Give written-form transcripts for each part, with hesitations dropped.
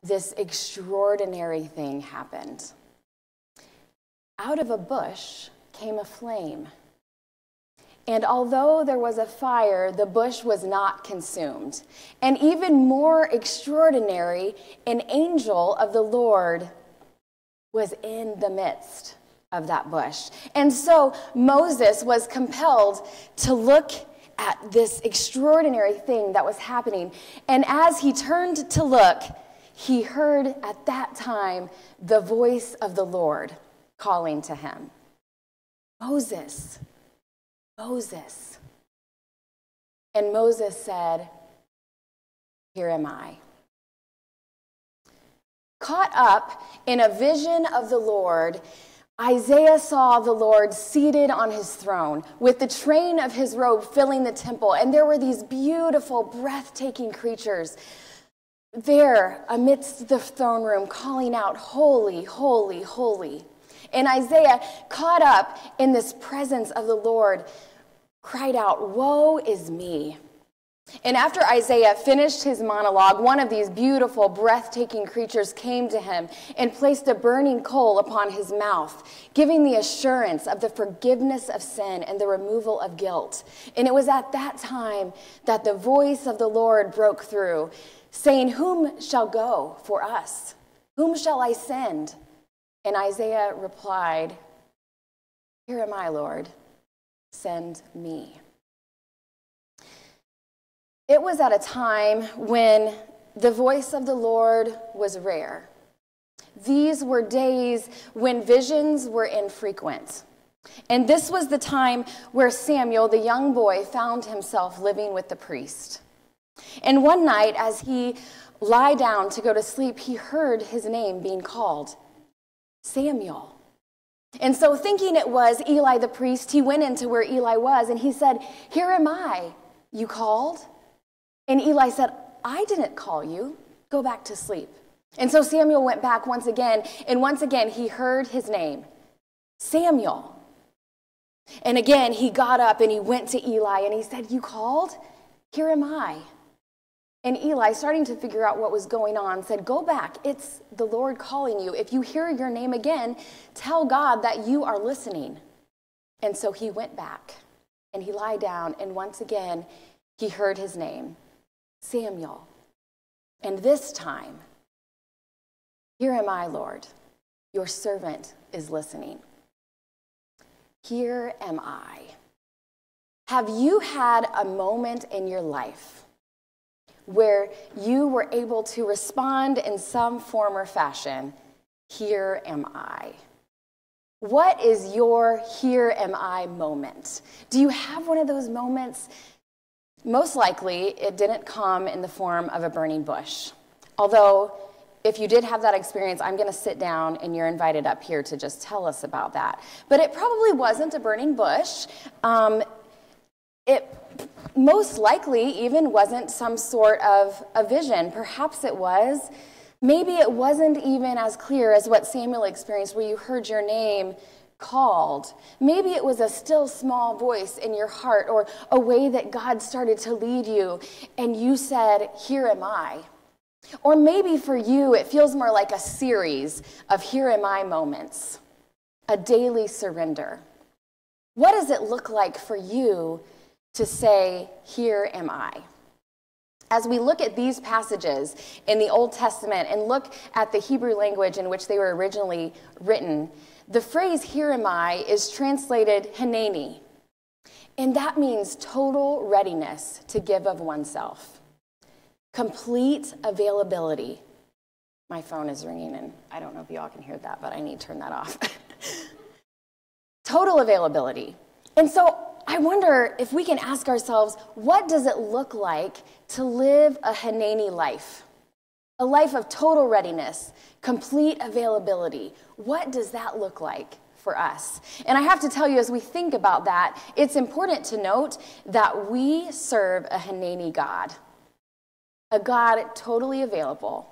this extraordinary thing happened. Out of a bush came a flame. And although there was a fire, the bush was not consumed. And even more extraordinary, an angel of the Lord was in the midst of that bush. And so Moses was compelled to look at this extraordinary thing that was happening. And as he turned to look, he heard at that time the voice of the Lord calling to him, "Moses, Moses." And Moses said, "Here am I." Caught up in a vision of the Lord, Isaiah saw the Lord seated on his throne with the train of his robe filling the temple. And there were these beautiful, breathtaking creatures there amidst the throne room calling out, "Holy, holy, holy." And Isaiah, caught up in this presence of the Lord, cried out, "Woe is me." And after Isaiah finished his monologue, one of these beautiful, breathtaking creatures came to him and placed a burning coal upon his mouth, giving the assurance of the forgiveness of sin and the removal of guilt. And it was at that time that the voice of the Lord broke through, saying, "Whom shall go for us? Whom shall I send?" And Isaiah replied, "Here am I, Lord. Send me." It was at a time when the voice of the Lord was rare. These were days when visions were infrequent. And this was the time where Samuel, the young boy, found himself living with the priest. And one night, as he lay down to go to sleep, he heard his name being called, "Samuel." And so, thinking it was Eli the priest, he went into where Eli was and he said, "Here am I. You called?" And Eli said, "I didn't call you. Go back to sleep." And so Samuel went back once again, and once again he heard his name, "Samuel." And again he got up and he went to Eli and he said, "You called? Here am I." And Eli, starting to figure out what was going on, said, "Go back. It's the Lord calling you. If you hear your name again, tell God that you are listening." And so he went back and he lay down, and once again he heard his name, "Samuel." And this time, "Here am I, Lord. Your servant is listening." Here am I. Have you had a moment in your life where you were able to respond in some form or fashion, "Here am I"? What is your "here am I" moment? Do you have one of those moments? Most likely, it didn't come in the form of a burning bush. Although, if you did have that experience, I'm going to sit down and you're invited up here to just tell us about that. But it probably wasn't a burning bush. It most likely even wasn't some sort of a vision. Perhaps it was. Maybe it wasn't even as clear as what Samuel experienced, where you heard your name called. Maybe it was a still small voice in your heart, or a way that God started to lead you and you said, "Here am I." Or maybe for you it feels more like a series of "Here am I" moments, a daily surrender. What does it look like for you to say, "Here am I"? As we look at these passages in the Old Testament and look at the Hebrew language in which they were originally written, the phrase "here am I" is translated "hineni," and that means total readiness to give of oneself, complete availability. My phone is ringing, and I don't know if y'all can hear that, but I need to turn that off. Total availability. And so I wonder if we can ask ourselves, what does it look like to live a hineni life? A life of total readiness, complete availability. What does that look like for us? And I have to tell you, as we think about that, it's important to note that we serve a hineni God. A God totally available,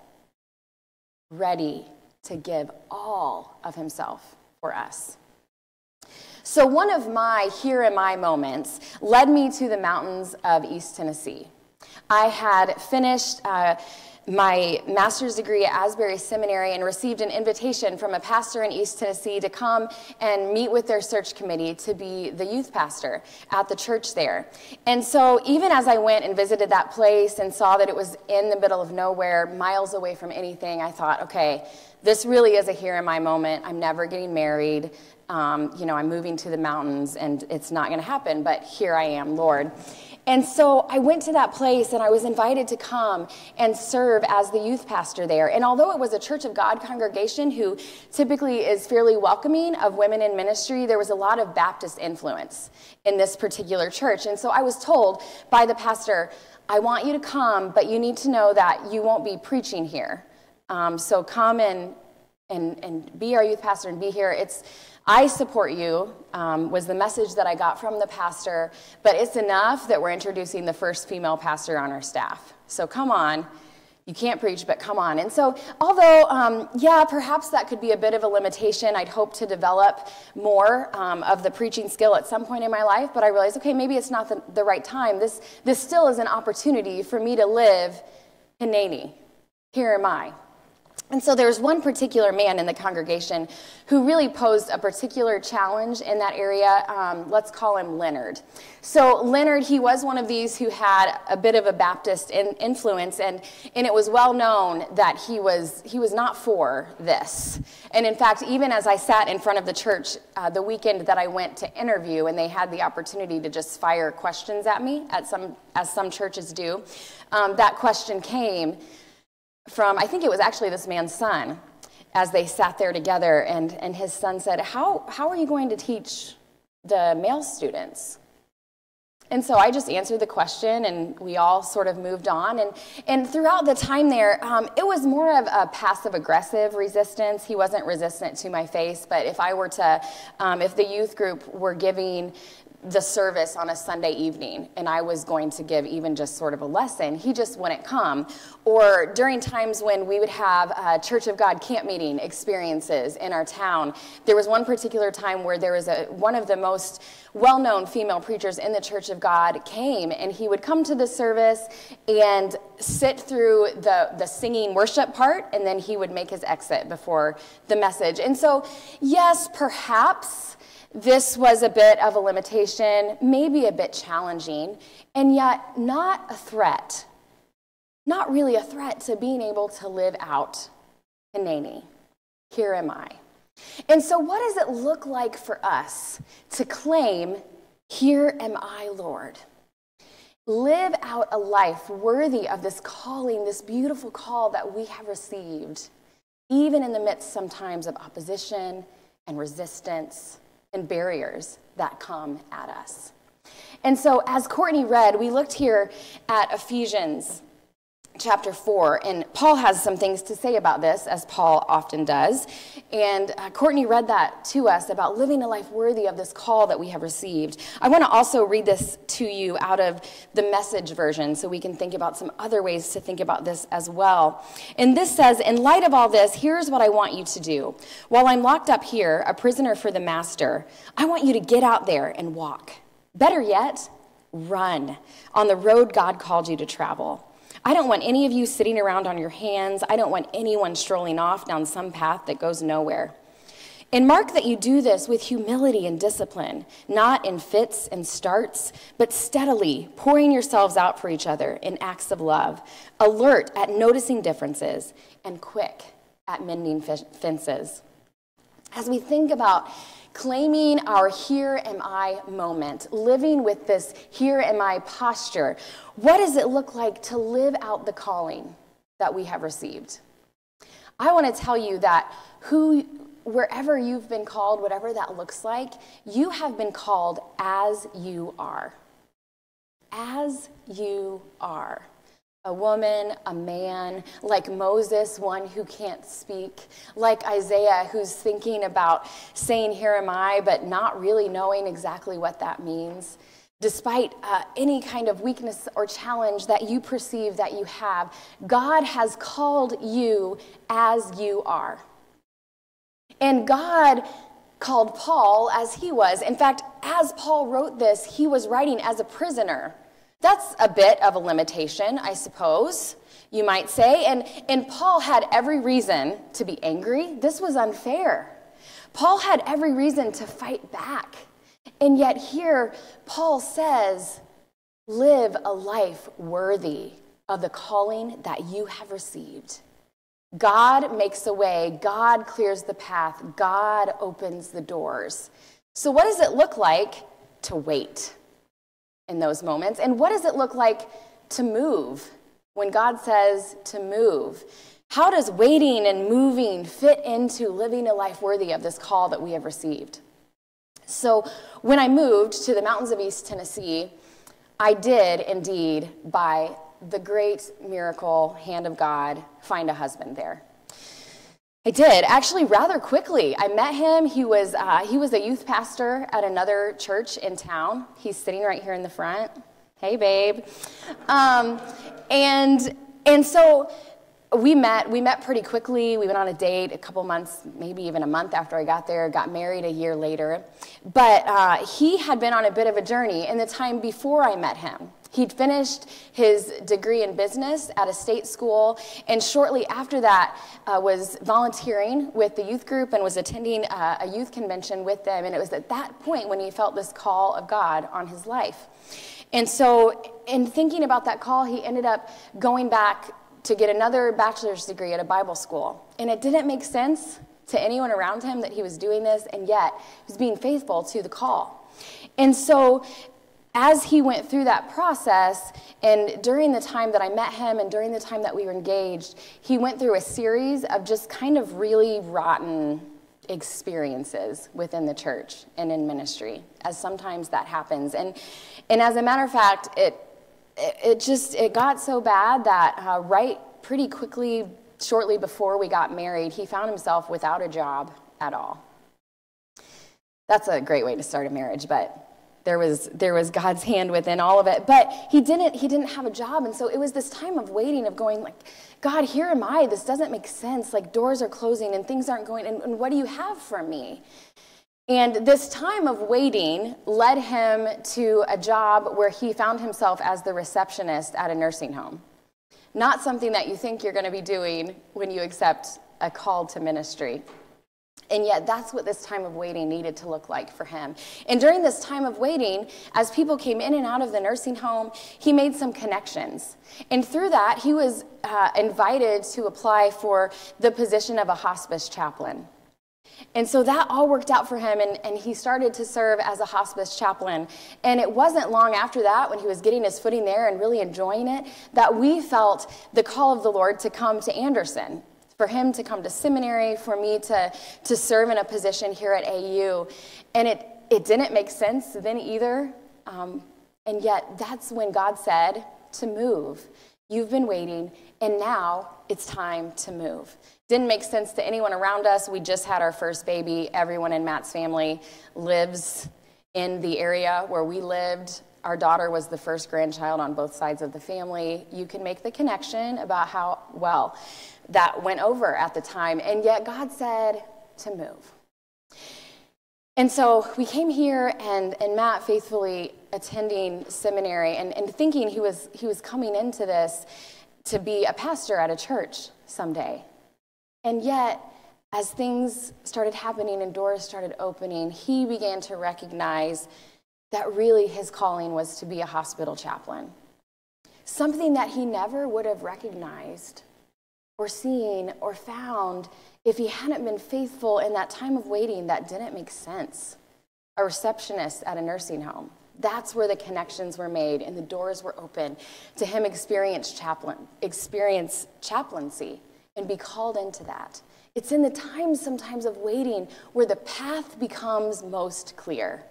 ready to give all of himself for us. So one of my "here am I" moments led me to the mountains of East Tennessee. I had finished my master's degree at Asbury Seminary and received an invitation from a pastor in East Tennessee to come and meet with their search committee to be the youth pastor at the church there. And so even as I went and visited that place and saw that it was in the middle of nowhere, miles away from anything, I thought, okay, this really is a here in my moment. I'm never getting married. I'm moving to the mountains and it's not going to happen, but here I am, Lord. And so I went to that place and I was invited to come and serve as the youth pastor there. And although it was a Church of God congregation who typically is fairly welcoming of women in ministry, there was a lot of Baptist influence in this particular church. And so I was told by the pastor, I want you to come, but you need to know that you won't be preaching here. So come and be our youth pastor and be here. I support you, was the message that I got from the pastor, but it's enough that we're introducing the first female pastor on our staff. So come on. You can't preach, but come on. And so although, perhaps that could be a bit of a limitation, I'd hope to develop more of the preaching skill at some point in my life, but I realized, okay, maybe it's not the right time. This still is an opportunity for me to live Hineni. Here am I. And so there's one particular man in the congregation who really posed a particular challenge in that area. Let's call him Leonard. So Leonard, he was one of these who had a bit of a Baptist influence, and it was well known that he was not for this. And in fact, even as I sat in front of the church the weekend that I went to interview, and they had the opportunity to just fire questions at me, as some churches do, that question came from, I think it was actually this man's son, as they sat there together, and his son said, how are you going to teach the male students? And so I just answered the question, and we all sort of moved on. And throughout the time there, it was more of a passive-aggressive resistance. He wasn't resistant to my face, but if I were to, if the youth group were giving the service on a Sunday evening, and I was going to give even just sort of a lesson, he just wouldn't come. Or during times when we would have Church of God camp meeting experiences in our town, there was one particular time where there was one of the most well-known female preachers in the Church of God came, and he would come to the service and sit through the singing worship part, and then he would make his exit before the message. And so, yes, perhaps this was a bit of a limitation, maybe a bit challenging, and yet not a threat. Not really a threat to being able to live out Hineni. Here am I. And so what does it look like for us to claim, here am I, Lord? Live out a life worthy of this calling, this beautiful call that we have received, even in the midst sometimes of opposition and resistance and barriers that come at us. And so as Courtney read, we looked here at Ephesians chapter 4, and Paul has some things to say about this, as Paul often does. And Courtney read that to us about living a life worthy of this call that we have received. I want to also read this to you out of the Message version so we can think about some other ways to think about this as well. And this says, in light of all this, here's what I want you to do. While I'm locked up here, a prisoner for the master, I want you to get out there and walk. Better yet, run on the road God called you to travel. I don't want any of you sitting around on your hands. I don't want anyone strolling off down some path that goes nowhere. And mark that you do this with humility and discipline, not in fits and starts, but steadily pouring yourselves out for each other in acts of love, alert at noticing differences, and quick at mending fences. As we think about claiming our here am I moment, living with this here am I posture, what does it look like to live out the calling that we have received? I want to tell you that wherever you've been called, whatever that looks like, you have been called as you are. As you are. A woman, a man, like Moses, one who can't speak, like Isaiah, who's thinking about saying, here am I, but not really knowing exactly what that means. Despite any kind of weakness or challenge that you perceive that you have, God has called you as you are. And God called Paul as he was. In fact, as Paul wrote this, he was writing as a prisoner. That's a bit of a limitation, I suppose. you might say. And Paul had every reason to be angry. This was unfair. Paul had every reason to fight back. And yet here, Paul says, live a life worthy of the calling that you have received. God makes a way. God clears the path. God opens the doors. So what does it look like to wait in those moments? And what does it look like to move when God says to move? How does waiting and moving fit into living a life worthy of this call that we have received? So when I moved to the mountains of East Tennessee, I did indeed, by the great miracle hand of God, find a husband there. I did, actually rather quickly. I met him. He was a youth pastor at another church in town. He's sitting right here in the front. Hey, babe. And so we met pretty quickly. We went on a date a couple months, maybe even a month after I got there, got married a year later. But he had been on a bit of a journey in the time before I met him. He'd finished his degree in business at a state school, and shortly after that was volunteering with the youth group and was attending a youth convention with them. And it was at that point when he felt this call of God on his life. And so in thinking about that call, he ended up going back to get another bachelor's degree at a Bible school. And it didn't make sense to anyone around him that he was doing this, and yet he was being faithful to the call. And so as he went through that process, and during the time that I met him and during the time that we were engaged, he went through a series of just kind of really rotten experiences within the church and in ministry, as sometimes that happens. And as a matter of fact, it got so bad that right pretty quickly, shortly before we got married, he found himself without a job at all. That's a great way to start a marriage, but there was God's hand within all of it. But he didn't have a job, and so it was this time of waiting, of going like, God, here am I. This doesn't make sense. Like, doors are closing and things aren't going, and what do you have for me? And this time of waiting led him to a job where he found himself as the receptionist at a nursing home. Not something that you think you're going to be doing when you accept a call to ministry. And yet that's what this time of waiting needed to look like for him. And during this time of waiting, as people came in and out of the nursing home, he made some connections. And through that, he was invited to apply for the position of a hospice chaplain. And so that all worked out for him, and he started to serve as a hospice chaplain. And it wasn't long after that, when he was getting his footing there and really enjoying it, that we felt the call of the Lord to come to Anderson, for him to come to seminary, for me to serve in a position here at AU. And it didn't make sense then either. And yet that's when God said to move. You've been waiting, and now it's time to move. Didn't make sense to anyone around us. We just had our first baby. Everyone in Matt's family lives in the area where we lived. Our daughter was the first grandchild on both sides of the family. You can make the connection about how well that went over at the time. And yet God said to move. And so we came here, and Matt faithfully attending seminary and thinking he was coming into this to be a pastor at a church someday. And yet, as things started happening and doors started opening, he began to recognize that really his calling was to be a hospital chaplain. Something that he never would have recognized or seen or found if he hadn't been faithful in that time of waiting that didn't make sense. A receptionist at a nursing home. That's where the connections were made and the doors were open to him experience chaplaincy and be called into that. It's in the times sometimes of waiting where the path becomes most clear.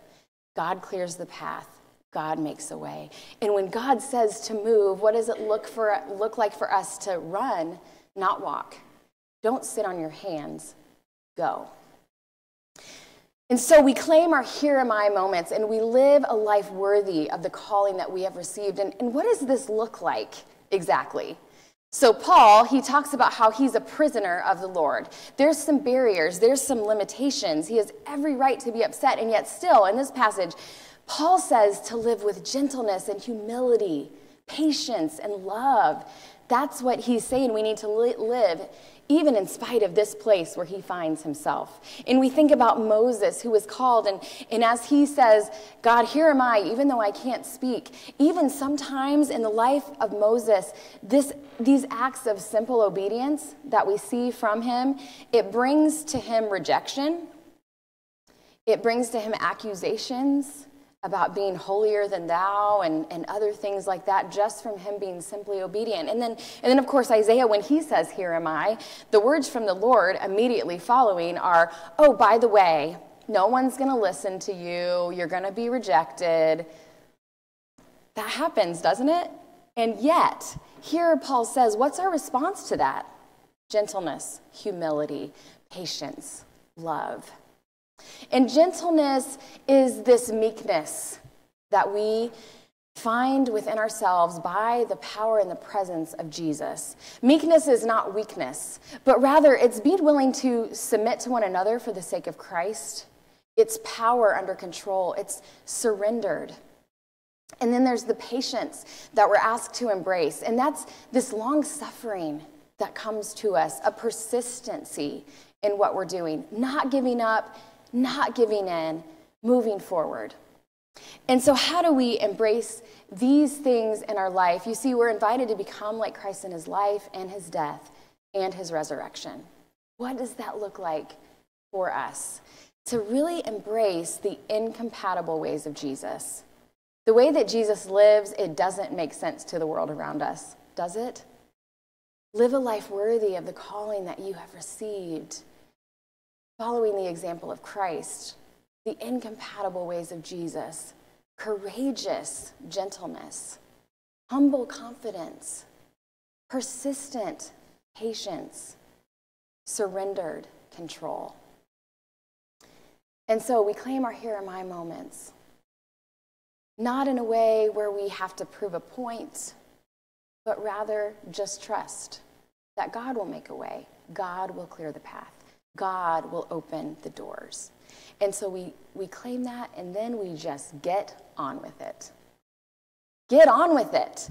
God clears the path. God makes a way. And when God says to move, what does it look like for us to run, not walk? Don't sit on your hands. Go. And so we claim our here am I moments, and we live a life worthy of the calling that we have received. And what does this look like exactly? So Paul, he talks about how he's a prisoner of the Lord. There's some barriers. There's some limitations. He has every right to be upset. And yet still, in this passage, Paul says to live with gentleness and humility, patience and love, That's what he's saying. We need to live even in spite of this place where he finds himself. And we think about Moses, who was called, and as he says, God, here am I, even though I can't speak. Even sometimes in the life of Moses, these acts of simple obedience that we see from him, it brings to him rejection. It brings to him accusations about being holier than thou and other things like that, just from him being simply obedient. And then, of course, Isaiah, when he says, here am I, the words from the Lord immediately following are, oh, by the way, no one's going to listen to you. You're going to be rejected. That happens, doesn't it? And yet, here Paul says, what's our response to that? Gentleness, humility, patience, love. And gentleness is this meekness that we find within ourselves by the power and the presence of Jesus. Meekness is not weakness, but rather it's being willing to submit to one another for the sake of Christ. It's power under control. It's surrendered. And then there's the patience that we're asked to embrace. And that's this long suffering that comes to us, a persistency in what we're doing, not giving up, not giving in, moving forward. And so how do we embrace these things in our life? You see, we're invited to become like Christ in his life and his death and his resurrection. What does that look like for us? To really embrace the incompatible ways of Jesus. The way that Jesus lives, it doesn't make sense to the world around us, does it? Live a life worthy of the calling that you have received. Following the example of Christ, the incompatible ways of Jesus, courageous gentleness, humble confidence, persistent patience, surrendered control. And so we claim our here am I moments, not in a way where we have to prove a point, but rather just trust that God will make a way, God will clear the path. God will open the doors. And so we claim that, and then we just get on with it. Get on with it.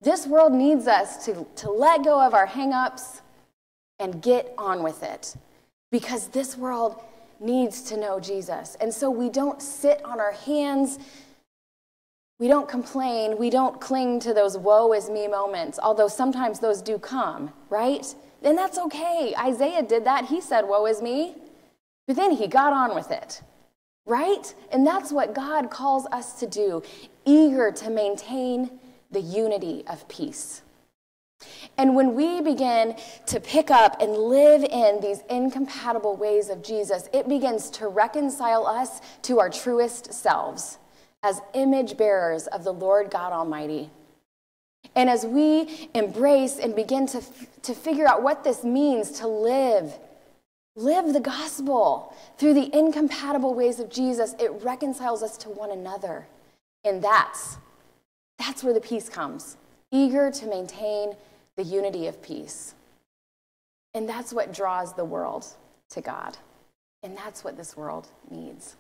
This world needs us to let go of our hang-ups and get on with it, because this world needs to know Jesus. And so we don't sit on our hands. We don't complain. We don't cling to those woe is me moments, although sometimes those do come, right? And that's okay. Isaiah did that. He said, woe is me. But then he got on with it, right? And that's what God calls us to do, eager to maintain the unity of peace. And when we begin to pick up and live in these incompatible ways of Jesus, it begins to reconcile us to our truest selves as image bearers of the Lord God Almighty. And as we embrace and begin to figure out what this means to live the gospel through the incompatible ways of Jesus, it reconciles us to one another. And that's where the peace comes, eager to maintain the unity of peace. And that's what draws the world to God. And that's what this world needs.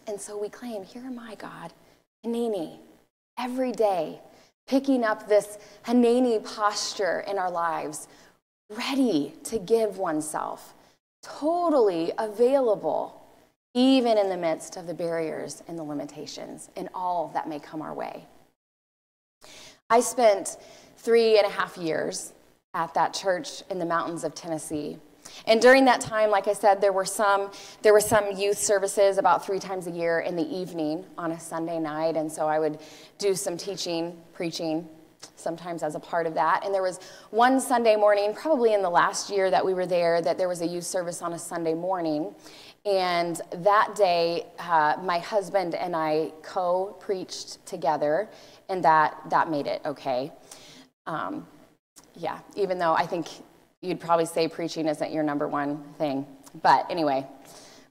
And so we claim, here am I, God, Hanani, every day, picking up this Hanani posture in our lives, ready to give oneself, totally available, even in the midst of the barriers and the limitations and all that may come our way. I spent 3.5 years at that church in the mountains of Tennessee. And during that time, like I said, there were some youth services about 3 times a year in the evening on a Sunday night. And so I would do some teaching, preaching, sometimes as a part of that. And there was one Sunday morning, probably in the last year that we were there, that there was a youth service on a Sunday morning. And that day, my husband and I co-preached together, and that made it okay. Even though I think you'd probably say preaching isn't your number one thing. But anyway,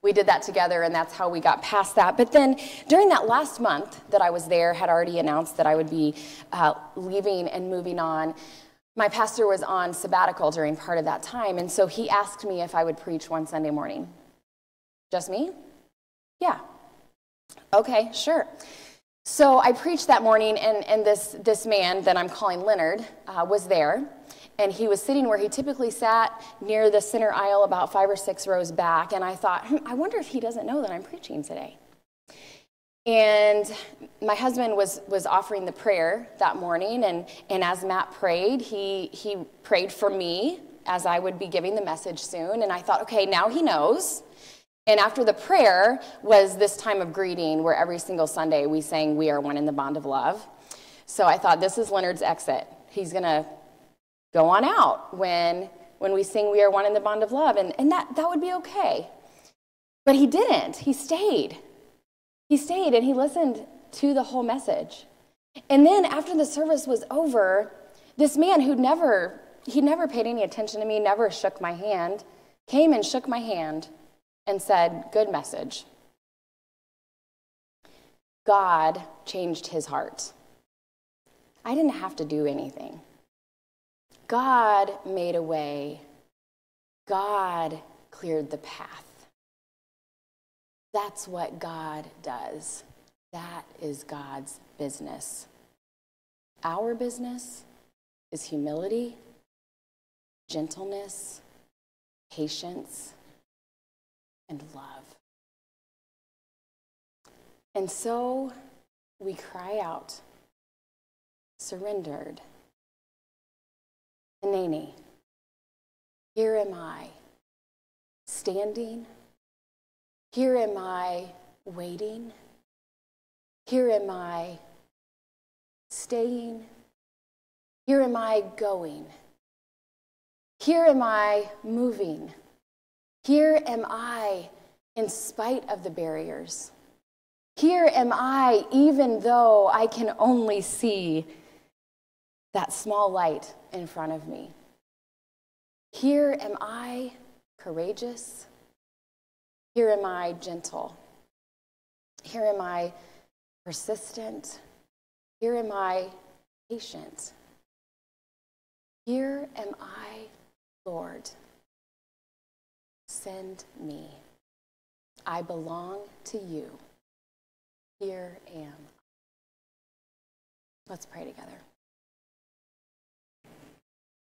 we did that together, and that's how we got past that. But then during that last month that I was there, had already announced that I would be leaving and moving on. My pastor was on sabbatical during part of that time, and so he asked me if I would preach one Sunday morning. Just me? Yeah. Okay, sure. So I preached that morning, and this man that I'm calling Leonard was there, and he was sitting where he typically sat near the center aisle about 5 or 6 rows back, and I thought, I wonder if he doesn't know that I'm preaching today. And my husband was offering the prayer that morning, and as Matt prayed, he prayed for me as I would be giving the message soon, and I thought, okay, now he knows. And after the prayer was this time of greeting where every single Sunday we sang, "We Are One in the Bond of Love." So I thought, this is Leonard's exit. He's going to go on out when we sing "We Are One in the Bond of Love," and that would be okay. But he didn't. He stayed. He stayed, and he listened to the whole message. And then after the service was over, this man he never paid any attention to me, never shook my hand, came and shook my hand and said, "Good message." God changed his heart. I didn't have to do anything. God made a way. God cleared the path. That's what God does. That is God's business. Our business is humility, gentleness, patience, and love. And so we cry out, surrendered, "Hineni, here am I, standing. Here am I, waiting. Here am I, staying. Here am I, going. Here am I, moving. Here am I, in spite of the barriers. Here am I, even though I can only see that small light in front of me. Here am I, courageous. Here am I, gentle. Here am I, persistent. Here am I, patient. Here am I, Lord. Send me. I belong to you. Here am I." Let's pray together.